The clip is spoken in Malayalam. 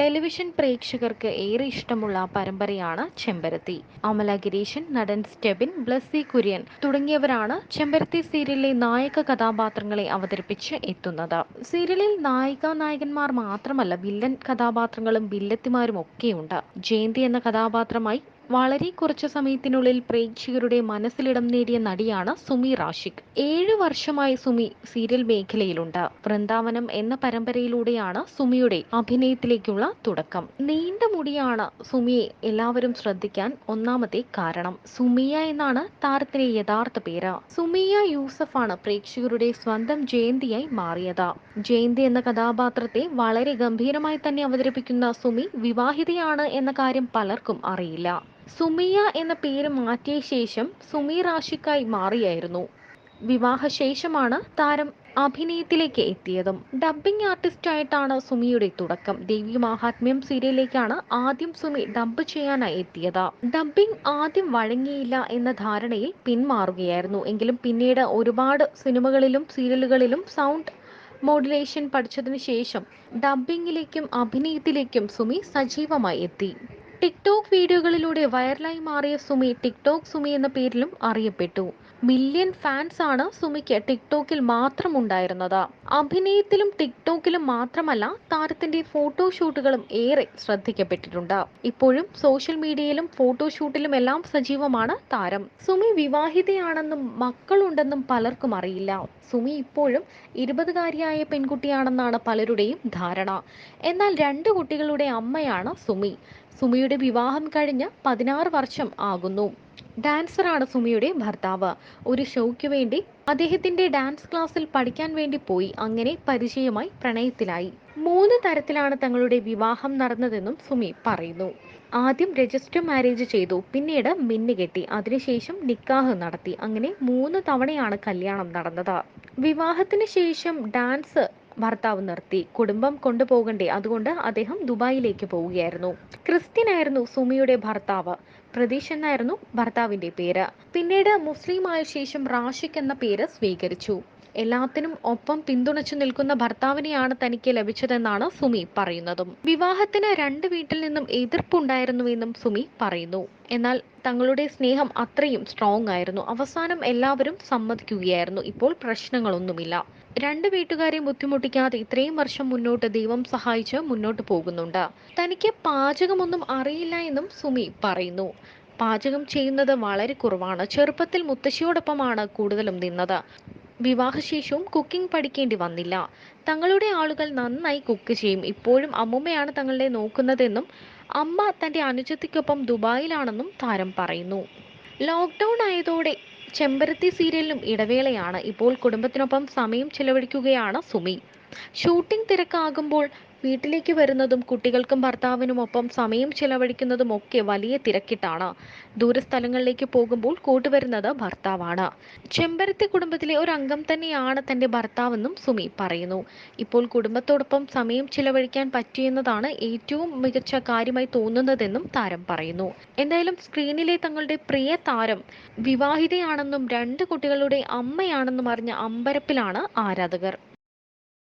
ടെലിവിഷൻ പ്രേക്ഷകർക്ക് ഏറെ ഇഷ്ടമുള്ള പരമ്പരയാണ് ചെമ്പരത്തി. അമല ഗിരീശൻ, നടൻ സ്റ്റെബിൻ, ബ്ലസ്സി കുര്യൻ തുടങ്ങിയവരാണ് ചെമ്പരത്തി സീരിയലിലെ നായക കഥാപാത്രങ്ങളെ അവതരിപ്പിച്ച് എത്തുന്നത്. സീരിയലിൽ നായികമാർ മാത്രമല്ല, വില്ലൻ കഥാപാത്രങ്ങളും വില്ലത്തിമാരും ഒക്കെയുണ്ട്. ജയന്തി എന്ന കഥാപാത്രമായി വളരെ കുറച്ചു സമയത്തിനുള്ളിൽ പ്രേക്ഷകരുടെ മനസ്സിലിടം നേടിയ നടിയാണ് സുമി റാഷിഖ്. 7 വർഷമായി സുമി സീരിയൽ മേഖലയിലുണ്ട്. വൃന്ദാവനം എന്ന പരമ്പരയിലൂടെയാണ് സുമിയുടെ അഭിനയത്തിലേക്കുള്ള തുടക്കം. നീണ്ട മുടിയാണ് സുമിയെ എല്ലാവരും ശ്രദ്ധിക്കാൻ ഒന്നാമത്തെ കാരണം. സുമിയ എന്നാണ് താരത്തിന്റെ യഥാർത്ഥ പേര്. സുമിയ യൂസഫാണ് പ്രേക്ഷകരുടെ സ്വന്തം ജയന്തിയായി മാറിയത്. ജയന്തി എന്ന കഥാപാത്രത്തെ വളരെ ഗംഭീരമായി തന്നെ അവതരിപ്പിക്കുന്ന സുമി വിവാഹിതയാണ് എന്ന കാര്യം പലർക്കും അറിയില്ല. സുമിയ എന്ന പേര് മാറ്റിയ ശേഷം സുമി റാഷിക്കായി മാറിയായിരുന്നു. വിവാഹശേഷമാണ് താരം അഭിനയത്തിലേക്ക് എത്തിയതും. ഡബ്ബിംഗ് ആർട്ടിസ്റ്റായിട്ടാണ് സുമിയുടെ തുടക്കം. ദേവി മാഹാത്മ്യം സീരിയലിലേക്കാണ് ആദ്യം സുമി ഡബ്ബ് ചെയ്യാനായി എത്തിയത്. ഡബ്ബിംഗ് ആദ്യം വഴങ്ങിയില്ല എന്ന ധാരണയിൽ പിന്മാറുകയായിരുന്നു. എങ്കിലും പിന്നീട് ഒരുപാട് സിനിമകളിലും സീരിയലുകളിലും സൗണ്ട് മോഡുലേഷൻ പഠിച്ചതിനു ശേഷം ഡബ്ബിംഗിലേക്കും അഭിനയത്തിലേക്കും സുമി സജീവമായി എത്തി. ടിക്ടോക്ക് വീഡിയോകളിലൂടെ വൈറലായി മാറിയ സുമി ടിക്ടോക്ക് സുമി എന്ന പേരിലും അറിയപ്പെട്ടു. മില്യൺ ഫാൻസ് ആണ് സുമിക്ക് ടിക്ടോക്കിൽ മാത്രം ഉണ്ടായിരുന്നത്. അഭിനയത്തിലും ടിക്ടോക്കിലും മാത്രമല്ല, താരത്തിന്റെ ഫോട്ടോഷൂട്ടുകളും ഏറെ ശ്രദ്ധിക്കപ്പെട്ടിട്ടുണ്ട്. ഇപ്പോഴും സോഷ്യൽ മീഡിയയിലും ഫോട്ടോഷൂട്ടിലും എല്ലാം സജീവമാണ് താരം. സുമി വിവാഹിതയാണെന്നും മക്കളുണ്ടെന്നും പലർക്കും അറിയില്ല. സുമി ഇപ്പോഴും 20കാരിയായ പെൺകുട്ടിയാണെന്നാണ് പലരുടെയും ധാരണ. എന്നാൽ 2 കുട്ടികളുടെ അമ്മയാണ് സുമി. സുമിയുടെ വിവാഹം കഴിഞ്ഞ് 16 വർഷം ആകുന്നു. ഡാൻസറാണ് സുമിയുടെ ഭർത്താവ്. ഒരു ഷോയ്ക്ക് വേണ്ടി അദ്ദേഹത്തിന്റെ ഡാൻസ് ക്ലാസ്സിൽ പഠിക്കാൻ വേണ്ടി പോയി. അങ്ങനെ പരിചയമായി, പ്രണയത്തിലായി. 3 തരത്തിലാണ് തങ്ങളുടെ വിവാഹം നടന്നതെന്നും സുമി പറയുന്നു. ആദ്യം രജിസ്റ്റർ മാരേജ് ചെയ്തു, പിന്നീട് മിന്നുകെട്ടി, അതിനുശേഷം നിക്കാഹ് നടത്തി. അങ്ങനെ 3 തവണയാണ് കല്യാണം നടന്നത്. വിവാഹത്തിന് ശേഷം ഡാൻസ് ഭർത്താവ് നിർത്തി. കുടുംബം കൊണ്ടുപോകണ്ടേ, അതുകൊണ്ട് അദ്ദേഹം ദുബായിലേക്ക് പോവുകയായിരുന്നു. ക്രിസ്ത്യൻ ആയിരുന്നു സുമിയുടെ ഭർത്താവ്. പ്രതീഷ് എന്നായിരുന്നു ഭർത്താവിന്റെ പേര്. പിന്നീട് മുസ്ലിം ആയ ശേഷം റാഷിഖ് എന്ന പേര് സ്വീകരിച്ചു. എല്ലാത്തിനും ഒപ്പം പിന്തുണച്ചു നിൽക്കുന്ന ഭർത്താവിനെയാണ് തനിക്ക് ലഭിച്ചതെന്നാണ് സുമി പറയുന്നതും. വിവാഹത്തിന് 2 വീട്ടിൽ നിന്നും എതിർപ്പുണ്ടായിരുന്നുവെന്നും സുമി പറയുന്നു. എന്നാൽ തങ്ങളുടെ സ്നേഹം അത്രയും സ്ട്രോങ് ആയിരുന്നു. അവസാനം എല്ലാവരും സമ്മതിക്കുകയായിരുന്നു. ഇപ്പോൾ പ്രശ്നങ്ങളൊന്നുമില്ല. 2 വീട്ടുകാരെയും ബുദ്ധിമുട്ടിക്കാതെ ഇത്രയും വർഷം മുന്നോട്ട് ദൈവം സഹായിച്ച് മുന്നോട്ട് പോകുന്നുണ്ട്. തനിക്ക് പാചകമൊന്നും അറിയില്ല എന്നും സുമി പറയുന്നു. പാചകം ചെയ്യുന്നത് വളരെ കുറവാണ്. ചെറുപ്പത്തിൽ മുത്തശ്ശിയോടൊപ്പമാണ് കൂടുതലും നിന്നത്. വിവാഹശേഷവും കുക്കിംഗ് പഠിക്കേണ്ടി വന്നില്ല. തങ്ങളുടെ ആളുകൾ നന്നായി കുക്ക് ചെയ്യും. ഇപ്പോഴും അമ്മുമ്മയാണ് തങ്ങളെ നോക്കുന്നതെന്നും അമ്മ തന്റെ അനുജത്തിക്കൊപ്പം ദുബായിലാണെന്നും താരം പറയുന്നു. ലോക്ക്ഡൌൺ ആയതോടെ ചെമ്പരത്തി സീരിയലിനും ഇടവേളയാണ്. ഇപ്പോൾ കുടുംബത്തിനൊപ്പം സമയം ചിലവഴിക്കുകയാണ് സുമി. ഷൂട്ടിംഗ് തിരക്കാകുമ്പോൾ വീട്ടിലേക്ക് വരുന്നതും കുട്ടികൾക്കും ഭർത്താവിനുമൊപ്പം സമയം ചിലവഴിക്കുന്നതും ഒക്കെ വലിയ തിരക്കിട്ടാണ്. ദൂരസ്ഥലങ്ങളിലേക്ക് പോകുമ്പോൾ കൂട്ടുവരുന്നത് ഭർത്താവാണ്. ചെമ്പരത്തി കുടുംബത്തിലെ ഒരു അംഗം തന്നെയാണ് തന്റെ ഭർത്താവെന്നും സുമി പറയുന്നു. ഇപ്പോൾ കുടുംബത്തോടൊപ്പം സമയം ചിലവഴിക്കാൻ പറ്റിയെന്നതാണ് ഏറ്റവും മികച്ച കാര്യമായി തോന്നുന്നതെന്നും താരം പറയുന്നു. എന്തായാലും സ്ക്രീനിലെ തങ്ങളുടെ പ്രിയ താരം വിവാഹിതയാണെന്നും 2 കുട്ടികളുടെ അമ്മയാണെന്നും അറിഞ്ഞ അമ്പരപ്പിലാണ് ആരാധകർ.